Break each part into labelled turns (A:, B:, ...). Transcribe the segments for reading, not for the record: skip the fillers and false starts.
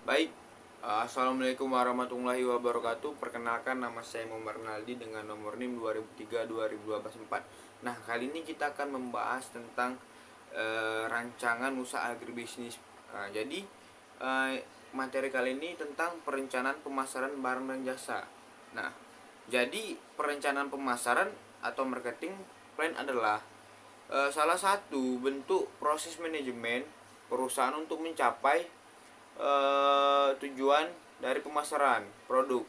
A: Baik, Assalamualaikum warahmatullahi wabarakatuh. Perkenalkan, nama saya Muhammad Rinaldi dengan nomor NIM 2003-2024. Nah, kali ini kita akan membahas tentang rancangan usaha agribisnis. Jadi, materi kali ini tentang perencanaan pemasaran barang dan jasa. Nah, jadi perencanaan pemasaran atau marketing plan adalah salah satu bentuk proses manajemen perusahaan untuk mencapai tujuan dari pemasaran produk,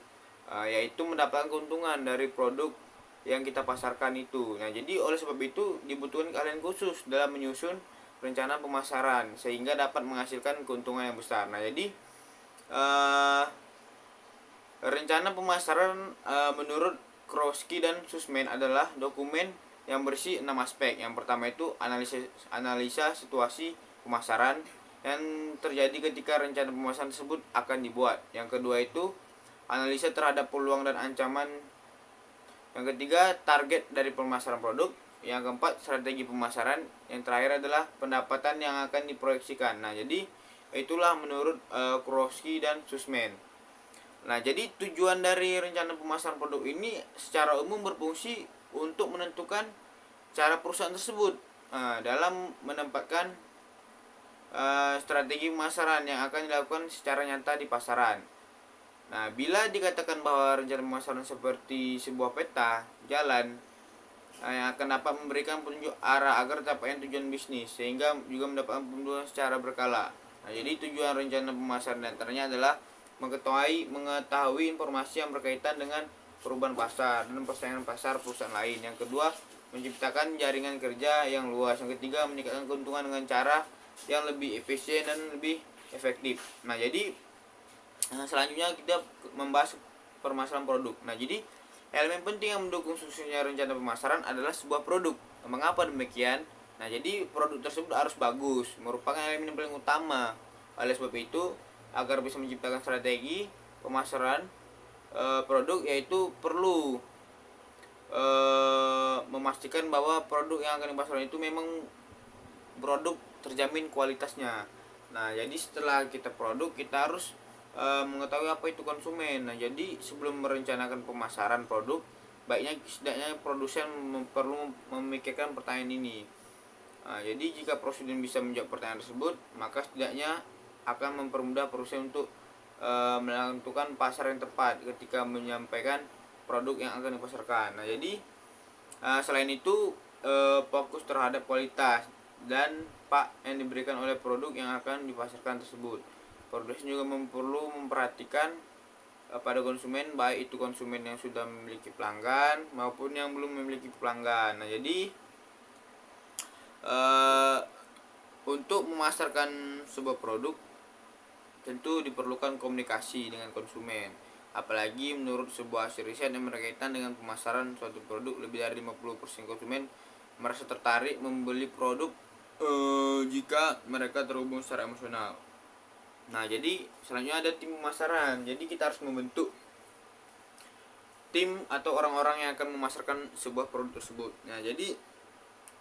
A: yaitu mendapatkan keuntungan dari produk yang kita pasarkan itu. Nah, jadi oleh sebab itu dibutuhkan keahlian khusus dalam menyusun rencana pemasaran sehingga dapat menghasilkan keuntungan yang besar. Nah, jadi rencana pemasaran menurut Kroski dan Sussman adalah dokumen yang berisi 6 aspek. Yang pertama itu analisa situasi pemasaran yang terjadi ketika rencana pemasaran tersebut akan dibuat. Yang kedua itu analisa terhadap peluang dan ancaman. Yang ketiga, target dari pemasaran produk. Yang keempat, strategi pemasaran. Yang terakhir adalah pendapatan yang akan diproyeksikan. Nah, jadi itulah menurut Kroski dan Sussman. Nah, jadi tujuan dari rencana pemasaran produk ini secara umum berfungsi untuk menentukan cara perusahaan tersebut dalam menempatkan strategi pemasaran yang akan dilakukan secara nyata di pasaran. Nah, bila dikatakan bahwa rencana pemasaran seperti sebuah peta jalan yang akan dapat memberikan petunjuk arah agar tercapainya tujuan bisnis, sehingga juga mendapatkan petunjuk secara berkala. Nah, jadi tujuan rencana pemasaran antaranya adalah mengetahui informasi yang berkaitan dengan perubahan pasar dan persaingan pasar perusahaan lain. Yang kedua, menciptakan jaringan kerja yang luas. Yang ketiga, meningkatkan keuntungan dengan cara yang lebih efisien dan lebih efektif. Nah, jadi selanjutnya kita membahas permasalahan produk. Nah, jadi elemen penting yang mendukung suksesnya rencana pemasaran adalah sebuah produk. Mengapa demikian? Nah, jadi produk tersebut harus bagus, merupakan elemen yang paling utama. Oleh sebab itu, agar bisa menciptakan strategi pemasaran produk, yaitu perlu memastikan bahwa produk yang akan dipasarkan itu memang produk terjamin kualitasnya. Nah, jadi setelah kita produk, kita harus mengetahui apa itu konsumen. Nah, jadi sebelum merencanakan pemasaran produk, baiknya setidaknya produsen perlu memikirkan pertanyaan ini. Nah, jadi jika produsen bisa menjawab pertanyaan tersebut, maka setidaknya akan mempermudah produsen untuk menentukan pasar yang tepat ketika menyampaikan produk yang akan dipasarkan. Nah, jadi selain itu fokus terhadap kualitas dan yang diberikan oleh produk yang akan dipasarkan tersebut. Produsen juga perlu memperhatikan pada konsumen, baik itu konsumen yang sudah memiliki pelanggan maupun yang belum memiliki pelanggan. Nah, jadi untuk memasarkan sebuah produk tentu diperlukan komunikasi dengan konsumen. Apalagi menurut sebuah hasil riset yang berkaitan dengan pemasaran suatu produk, lebih dari 50% konsumen merasa tertarik membeli produk jika mereka terhubung secara emosional. Nah, jadi selanjutnya ada tim pemasaran. Jadi kita harus membentuk tim atau orang-orang yang akan memasarkan sebuah produk tersebut. Nah, jadi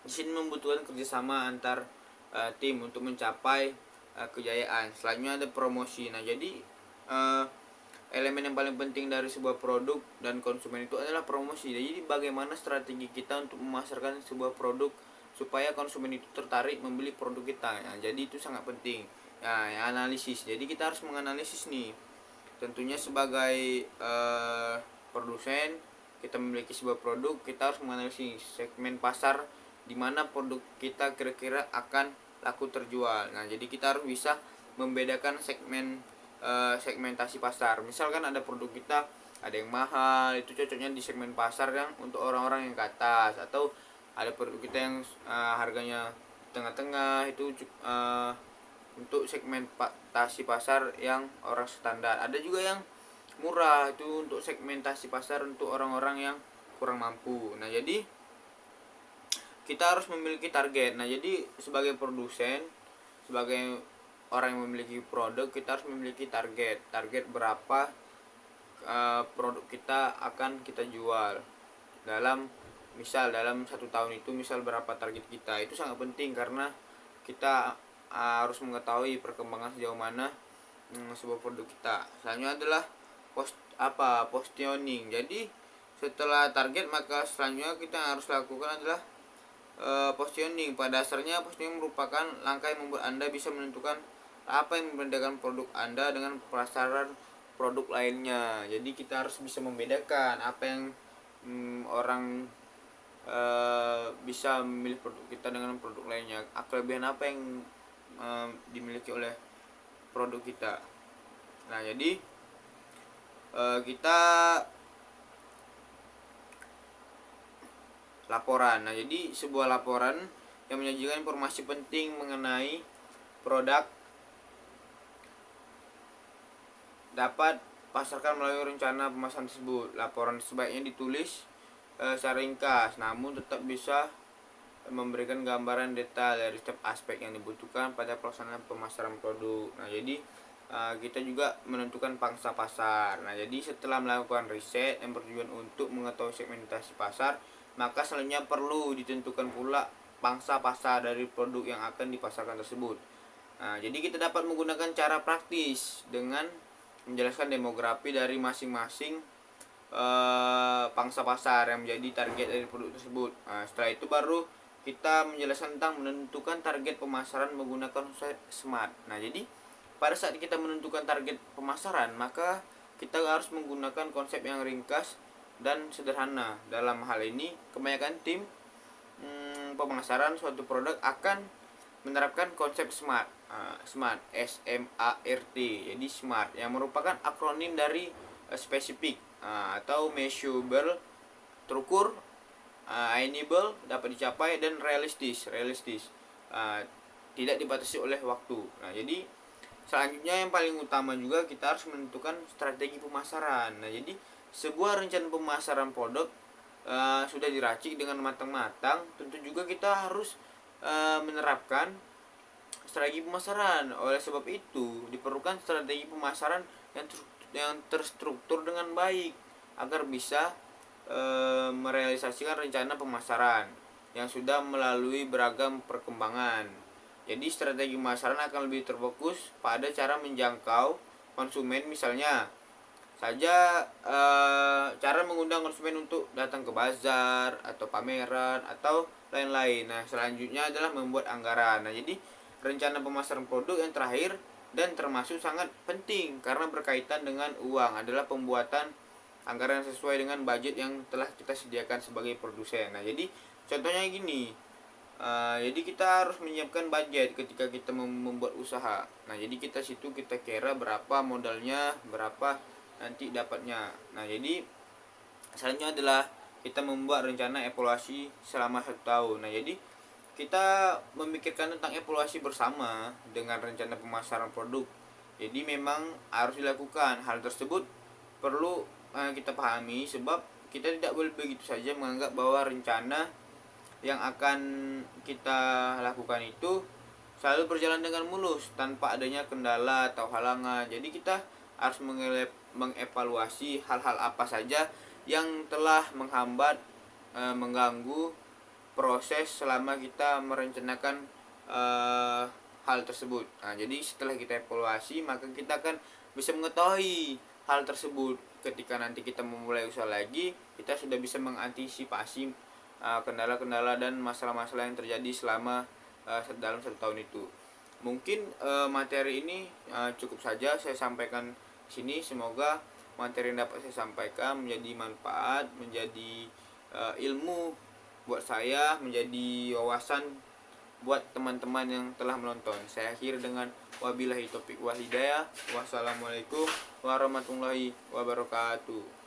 A: di sini membutuhkan kerjasama antar tim untuk mencapai kejayaan. Selanjutnya ada promosi. Nah, jadi elemen yang paling penting dari sebuah produk dan konsumen itu adalah promosi. Jadi bagaimana strategi kita untuk memasarkan sebuah produk supaya konsumen itu tertarik membeli produk kita. Nah, jadi itu sangat penting. Nah, analisis. Jadi kita harus menganalisis nih. Tentunya sebagai produsen, kita memiliki sebuah produk, kita harus menganalisis segmen pasar di mana produk kita kira-kira akan laku terjual. Nah, jadi kita harus bisa membedakan segmentasi pasar. Misalkan ada produk kita ada yang mahal, itu cocoknya di segmen pasar yang untuk orang-orang yang ke atas, atau ada produk kita yang harganya tengah-tengah, itu untuk segmentasi pasar yang orang standar. Ada juga yang murah, itu untuk segmentasi pasar untuk orang-orang yang kurang mampu. Nah, jadi kita harus memiliki target. Nah, jadi sebagai produsen, sebagai orang yang memiliki produk, kita harus memiliki target berapa produk kita akan kita jual dalam dalam 1 tahun itu, misal berapa target kita. Itu sangat penting karena kita harus mengetahui perkembangan sejauh mana sebuah produk kita. Selanjutnya adalah positioning. Jadi setelah target, maka selanjutnya kita harus lakukan adalah positioning. Pada dasarnya positioning merupakan langkah yang membuat Anda bisa menentukan apa yang membedakan produk Anda dengan pasaran produk lainnya. Jadi kita harus bisa membedakan apa yang orang bisa memilih produk kita dengan produk lainnya, kelebihan apa yang dimiliki oleh produk kita. Nah, jadi kita laporan. Nah, jadi sebuah laporan yang menyajikan informasi penting mengenai produk dapat pasarkan melalui rencana pemasaran tersebut. Laporan sebaiknya ditulis secara ringkas, namun tetap bisa memberikan gambaran detail dari setiap aspek yang dibutuhkan pada pelaksanaan pemasaran produk. Nah, jadi kita juga menentukan pangsa pasar. Nah, jadi setelah melakukan riset yang bertujuan untuk mengetahui segmentasi pasar, maka selanjutnya perlu ditentukan pula pangsa pasar dari produk yang akan dipasarkan tersebut. Nah, jadi kita dapat menggunakan cara praktis dengan menjelaskan demografi dari masing-masing pangsa pasar yang menjadi target dari produk tersebut. Nah, setelah itu baru kita menjelaskan tentang menentukan target pemasaran menggunakan konsep SMART. Nah, jadi pada saat kita menentukan target pemasaran, maka kita harus menggunakan konsep yang ringkas dan sederhana. Dalam hal ini, kebanyakan tim pemasaran suatu produk akan menerapkan konsep SMART. SMART, SMART. Jadi SMART yang merupakan akronim dari spesifik atau measurable, terukur, attainable, dapat dicapai, dan realistis. Tidak dibatasi oleh waktu. Nah, jadi selanjutnya yang paling utama juga kita harus menentukan strategi pemasaran. Nah, jadi sebuah rencana pemasaran produk sudah diracik dengan matang-matang, tentu juga kita harus menerapkan strategi pemasaran. Oleh sebab itu, diperlukan strategi pemasaran yang terstruktur dengan baik agar bisa merealisasikan rencana pemasaran yang sudah melalui beragam perkembangan. Jadi strategi pemasaran akan lebih terfokus pada cara menjangkau konsumen, misalnya saja cara mengundang konsumen untuk datang ke bazar atau pameran atau lain-lain. Nah, selanjutnya adalah membuat anggaran. Nah, jadi rencana pemasaran produk yang terakhir dan termasuk sangat penting karena berkaitan dengan uang adalah pembuatan anggaran sesuai dengan budget yang telah kita sediakan sebagai produsen. Nah, jadi contohnya gini, jadi kita harus menyiapkan budget ketika kita membuat usaha. Nah, jadi kita kira berapa modalnya, berapa nanti dapatnya. Nah, jadi selanjutnya adalah kita membuat rencana evaluasi selama 1 tahun. Nah, jadi kita memikirkan tentang evaluasi bersama dengan rencana pemasaran produk. Jadi memang harus dilakukan. Hal tersebut perlu kita pahami sebab kita tidak boleh begitu saja menganggap bahwa rencana yang akan kita lakukan itu selalu berjalan dengan mulus tanpa adanya kendala atau halangan. Jadi kita harus mengevaluasi hal-hal apa saja yang telah menghambat, mengganggu proses selama kita merencanakan hal tersebut. Nah, jadi setelah kita evaluasi, maka kita akan bisa mengetahui hal tersebut. Ketika nanti kita memulai usaha lagi, kita sudah bisa mengantisipasi kendala-kendala dan masalah-masalah yang terjadi selama dalam 1 tahun itu. Mungkin materi ini cukup saja saya sampaikan sini. Semoga materi yang dapat saya sampaikan menjadi manfaat, menjadi ilmu buat saya, menjadi wawasan buat teman-teman yang telah menonton. Saya akhir dengan wabillahi taufiq wal hidayah. Wassalamualaikum warahmatullahi wabarakatuh.